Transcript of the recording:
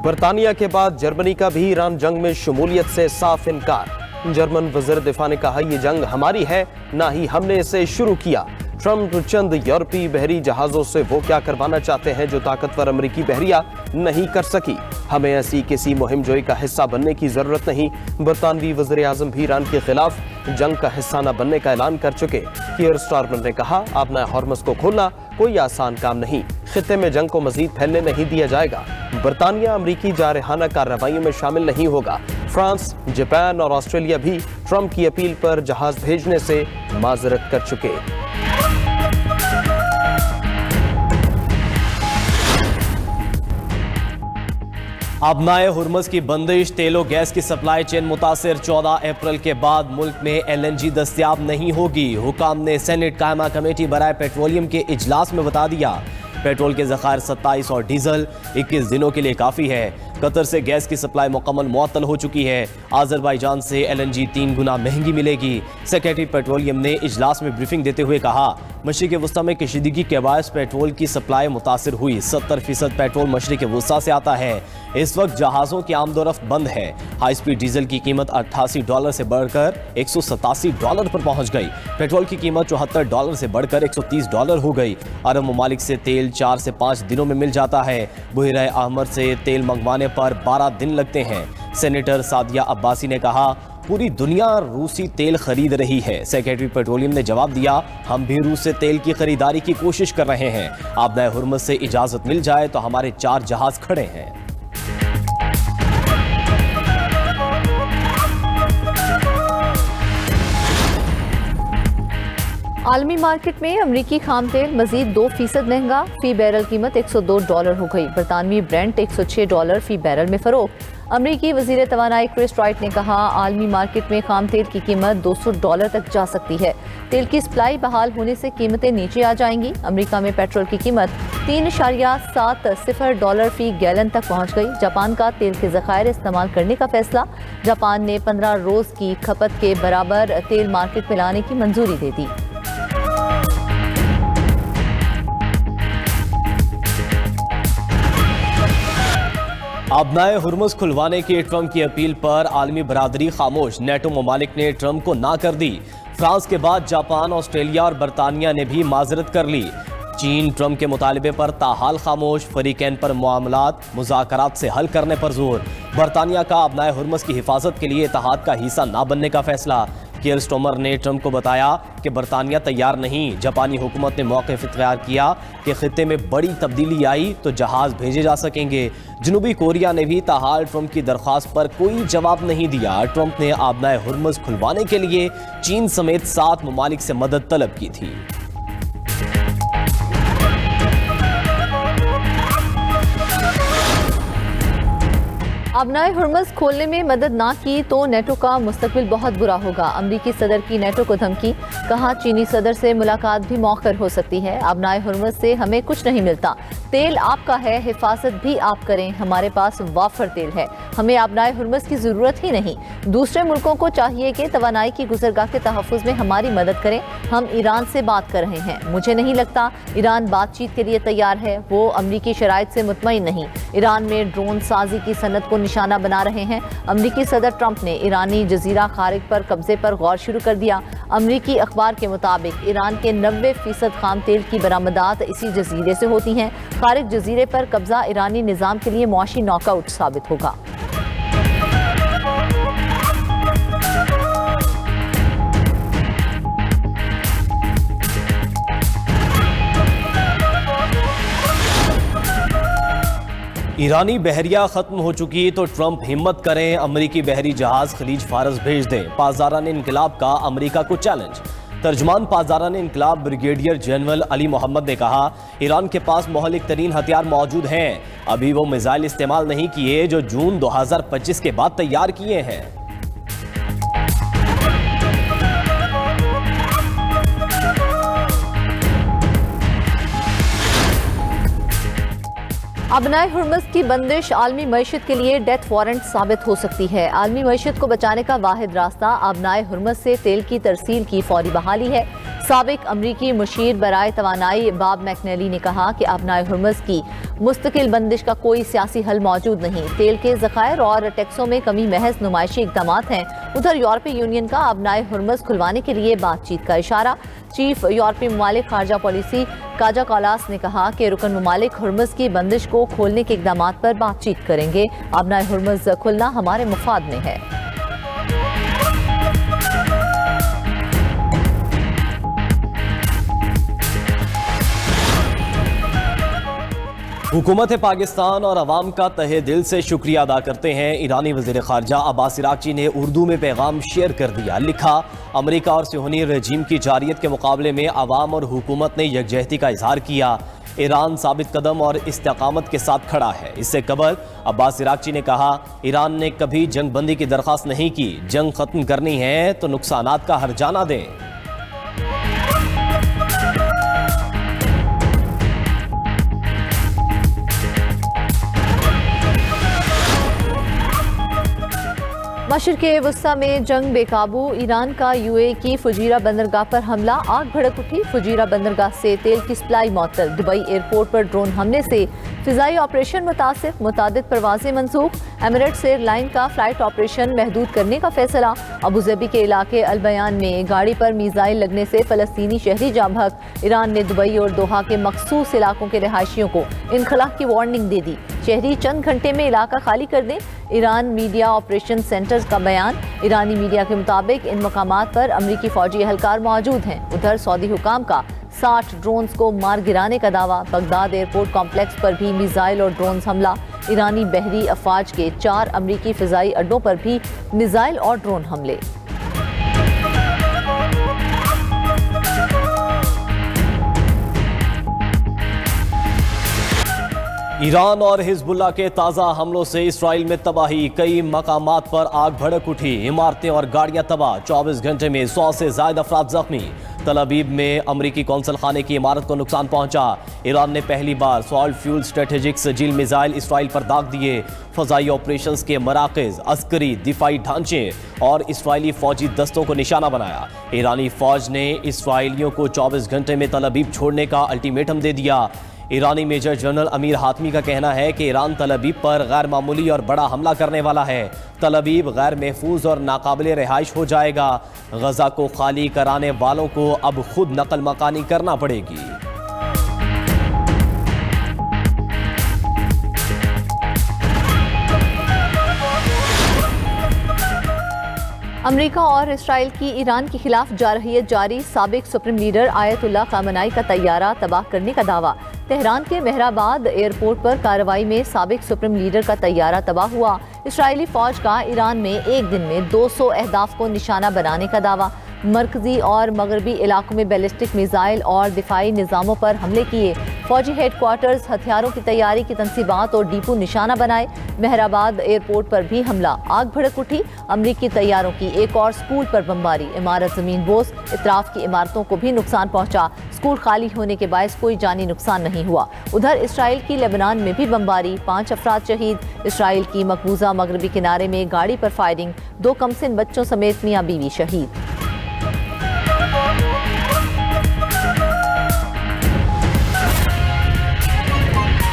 बरतानिया के बाद जर्मनी का भी ईरान जंग में शमूलियत से साफ इनकार। जर्मन वज़ीर दिफा ने कहा, ये जंग हमारी है, ना ही हमने इसे शुरू किया। ट्रंप चंद यूरोपीय बहरी जहाजों से वो क्या करवाना चाहते हैं जो ताकतवर अमेरिकी बहरिया नहीं कर सकी। हमें ऐसी किसी मुहिम जोई का हिस्सा बनने की जरूरत नहीं। बरतानवी वज़ीर आज़म भी ईरान के खिलाफ जंग का हिस्सा न बनने का ऐलान कर चुके। कीयर स्टारमर ने कहा, आपना हॉर्मस को खोलना कोई आसान काम नहीं, खित्ते में जंग को मजीद फैलने नहीं दिया जाएगा। बरतानिया अमरीकी जारहाना कार्रवाइयों में शामिल नहीं होगा। फ्रांस, जापान और ऑस्ट्रेलिया भी ट्रंप की अपील पर जहाज भेजने से माजरत कर चुके। अबनाए हुर्मस की बंदिश, तेल और गैस की सप्लाई चेन मुतासिर। 14 अप्रैल के बाद मुल्क में LNG दस्तियाब नहीं होगी। हुकाम ने सेनेट कायमा कमेटी बराए पेट्रोलियम के इजलास में बता दिया। पेट्रोल के ज़खायर 27 और डीजल 21 दिनों के लिए काफ़ी है। कतर से गैस की सप्लाई मुकम्मल मुअत्तल हो चुकी है। आज़रबाईजान से LNG 3 गुना महंगी मिलेगी। सेक्रेटरी पेट्रोलियम ने इजलास में ब्रीफिंग देते हुए कहा, मशरिक़ वस्ता में कशीदगी के बायस पेट्रोल की सप्लाई मुतासिर हुई। 70% पेट्रोल मशरिक़ वस्ता से आता है। इस वक्त जहाज़ों की आमदोरफ्त बंद है। हाई स्पीड डीजल की कीमत $88 से बढ़कर $187 पर पहुंच गई। पेट्रोल की कीमत $74 से बढ़कर $130 हो गई। अरब ममालिक से तेल 4 से 5 दिनों में मिल जाता है। बुहरा अहमर से तेल मंगवाने पर 12 दिन लगते हैं। सेनेटर सादिया अब्बासी ने कहा, पूरी दुनिया रूसी तेल खरीद रही है। सेक्रेटरी पेट्रोलियम ने जवाब दिया, हम भी रूस से तेल की खरीदारी की कोशिश कर रहे हैं। आबनाए हुर्मस से इजाजत मिल जाए तो हमारे 4 जहाज खड़े हैं। आलमी मार्केट में अमरीकी खाम तेल मजीद 2% महंगा, फी बैरल कीमत $102 हो गई। बरतानवी ब्रेंट $106 फी बैरल में फरोख्त। अमरीकी वजीर तवानाई क्रिस राइट ने कहा, आलमी मार्केट में खाम तेल की कीमत $200 तक जा सकती है। तेल की सप्लाई बहाल होने से कीमतें नीचे आ जाएंगी। अमरीका में पेट्रोल की कीमत $3.70 फी गैलन तक पहुंच गई। जापान का तेल के ज़खायर इस्तेमाल करने का फैसला। जापान ने 15 रोज़ की खपत के बराबर तेल मार्केट में लाने की मंजूरी दे दी। अबनाए हुर्मुस खुलवाने की ट्रंप की अपील पर आलमी बरादरी खामोश। नेटो ममालिक ने ट्रंप को ना कर दी। फ्रांस के बाद जापान, ऑस्ट्रेलिया और बरतानिया ने भी माजरत कर ली। चीन ट्रंप के मुतालबे पर ताहाल खामोश। फरीकैन पर मामलात मुज़ाकरात से हल करने पर जोर। बरतानिया का अबनाए हुर्मुस की हिफाजत के लिए इत्तेहाद का हिस्सा ना बनने का फैसला। कीयर स्टारमर ने ट्रंप को बताया कि बरतानिया तैयार नहीं। जापानी हुकूमत ने मौक़िफ़ इख्तियार किया कि खित्ते में बड़ी तब्दीली आई तो जहाज़ भेजे जा सकेंगे। जनूबी कोरिया ने भी ताहाल ट्रंप की दरख्वास्त पर कोई जवाब नहीं दिया। ट्रंप ने आबनाए हुर्मुस खुलवाने के लिए चीन समेत 7 ममालिक से मदद तलब की थी। अबनाए हुर्मुस खोलने में मदद ना की तो नेटो का मुस्तकबिल बहुत बुरा होगा। अमरीकी सदर की नेटो को धमकी। कहा, चीनी सदर से मुलाकात भी मौखर हो सकती है। अबनाए हुर्मुस से हमें कुछ नहीं मिलता। तेल आपका है, हिफाजत भी आप करें। हमारे पास वाफर तेल है, हमें अबनाए हुर्मुस की ज़रूरत ही नहीं। दूसरे मुल्कों को चाहिए कि तवानाई की गुज़रगाह के तहफ़्फ़ुज़ में हमारी मदद करें। हम ईरान से बात कर रहे हैं। मुझे नहीं लगता ईरान बातचीत के लिए तैयार है। वो अमरीकी शराइत से मुतमईन नहीं। ईरान में ड्रोन साजी की सनत को निशाना बना रहे हैं। अमरीकी सदर ट्रंप ने ईरानी जजीरा खारिज पर कब्जे पर गौर शुरू कर दिया। अमरीकी अखबार के मुताबिक ईरान के 90% खाम तेल की बरामदात इसी जजीरे से होती हैं। खारिज जजीरे पर कब्जा ईरानी निज़ाम के लिए मुआशी नॉकआउट साबित होगा। ईरानी बहरिया खत्म हो चुकी तो ट्रंप हिम्मत करें, अमरीकी बहरी जहाज खलीज फारस भेज दें। पासदारान इनकलाब का अमरीका को चैलेंज। तर्जमान पासदारान इनकलाब ब्रिगेडियर जनरल अली मोहम्मद ने कहा, ईरान के पास मुहलिक तरीन हथियार मौजूद हैं। अभी वो मिसाइल इस्तेमाल नहीं किए जो जून 2025 के बाद तैयार किए हैं। अबनाए हुर्मुस की बंदिश आलमी मईशत के लिए डेथ वारंट साबित हो सकती है। आलमी मईशत को बचाने का वाहिद रास्ता अबनाए हुर्मुस से तेल की तरसील की फौरी बहाली है। साबिक अमरीकी मुशीर बराए तवानाई बाब मैकनेली ने कहा कि अबनाए हुर्मुज़ की मुस्तकिल बंदिश का कोई सियासी हल मौजूद नहीं। तेल के ज़खायर और टैक्सों में कमी महज नुमाइशी इक़दाम हैं। उधर यूरोपीय यूनियन का अबनाए हुर्मुज़ खुलवाने के लिए बातचीत का इशारा। चीफ यूरोपीय ममालिक खारजा पॉलिसी काजा कालास ने कहा कि रुकन ममालिक हुर्मुज़ की बंदिश को खोलने के इक़दाम पर बातचीत करेंगे। अबनाए हुर्मुज़ खुलना हमारे मुफाद में है। हुकूमत पाकिस्तान और अवाम का तहे दिल से शुक्रिया अदा करते हैं। ईरानी वज़ीर ख़ारजा अब्बास इराक़ची ने उर्दू में पैगाम शेयर कर दिया। लिखा, अमेरिका और सिहोनी रजीम की जारियत के मुकाबले में अवाम और हुकूमत ने यकजहती का इजहार किया। ईरान साबित कदम और इस्तेकामत के साथ खड़ा है। इससे कबल अब्बास इराक़ची ने कहा, ईरान ने कभी जंग बंदी की दरख्वास्त नहीं की। जंग ख़त्म करनी है तो नुकसानात का हर्जाना दें। मशरिक़ के वस्ता में जंग बेकाबू। ईरान का यूएई की फुजीरा बंदरगाह पर हमला, आग भड़क उठी। फुजीरा बंदरगाह से तेल की सप्लाई मअतल। दुबई एयरपोर्ट पर ड्रोन हमले से फिजाई ऑपरेशन मुतासिर। मुतादिद परवाजें मनसूख। एमिरेट्स एयरलाइन का फ्लाइट ऑपरेशन महदूद करने का फैसला। अबूजबी के इलाके अलबयान में गाड़ी पर मिसाइल लगने से फलस्तीनी शहरी जाम भग। ईरान ने दुबई और दोहा के मखसूस इलाकों के रहायशियों को इनखला की वार्निंग दे दी। शहरी चंद घंटे में इलाका खाली कर दें। ईरान मीडिया ऑपरेशन सेंटर्स का बयान। ईरानी मीडिया के मुताबिक इन मकामात पर अमरीकी फौजी एहलकार मौजूद हैं। उधर सऊदी हुकाम का 60 ड्रोन्स को मार गिराने का दावा। बगदाद एयरपोर्ट कॉम्प्लेक्स पर भी मिसाइल और ड्रोन्स हमला। ईरानी बहरी अफवाज के 4 अमरीकी फिजाई अड्डों पर भी मिसाइल और ड्रोन हमले। ईरान और हिजबुल्लाह के ताज़ा हमलों से इसराइल में तबाही। कई मकामात पर आग भड़क उठी। इमारतें और गाड़ियां तबाह। 24 घंटे में 100 से ज्यादा अफराद जख्मी। तल अवीव में अमरीकी कौंसल खाने की इमारत को नुकसान पहुंचा। ईरान ने पहली बार solid fuel strategic Sejjil missile Israel पर दाग दिए। फ़ज़ाई ऑपरेशंस के मराकज़, अस्करी दिफाई ढांचे और इसराइली फौजी दस्तों को निशाना बनाया। ईरानी फौज ने इसराइलियों को 24 घंटे में तल अवीव छोड़ने का अल्टीमेटम दे दिया। ईरानी मेजर जनरल अमीर हातमी का कहना है कि ईरान तल अवीव पर गैर मामूली और बड़ा हमला करने वाला है। तल अवीव गैर महफूज और नाकाबिले रिहाइश हो जाएगा। गजा को खाली कराने वालों को अब खुद नकल मकानी करना पड़ेगी। अमेरिका और इसराइल की ईरान के खिलाफ जारहियत जारी। साबिक सुप्रीम लीडर आयतुल्लाह खामनाई का तैयारा तबाह करने का दावा। तेहरान के मेहराबाद एयरपोर्ट पर कार्रवाई में साबिक सुप्रीम लीडर का तैयारा तबाह हुआ। इसराइली फौज का ईरान में एक दिन में 200 अहदाफ को निशाना बनाने का दावा। मरकजी और मगरबी इलाकों में बैलिस्टिक मिसाइल और दिफाई निज़ामों पर हमले किए। फौजी हेडक्वार्टर्स, हथियारों की तैयारी की तनसीबात और डिपो निशाना बनाए। मेहराबाद एयरपोर्ट पर भी हमला, आग भड़क उठी। अमरीकी तैयारों की एक और स्कूल पर बमबारी, इमारत जमीन बोस। इतराफ की इमारतों को भी नुकसान पहुंचा। स्कूल खाली होने के बायस कोई जानी नुकसान नहीं हुआ। उधर इसराइल की लेबनान में भी बमबारी, 5 अफराद शहीद। इसराइल की मकबूजा मगरबी किनारे में गाड़ी पर फायरिंग, 2 कमसिन बच्चों समेत मियां बीवी शहीद।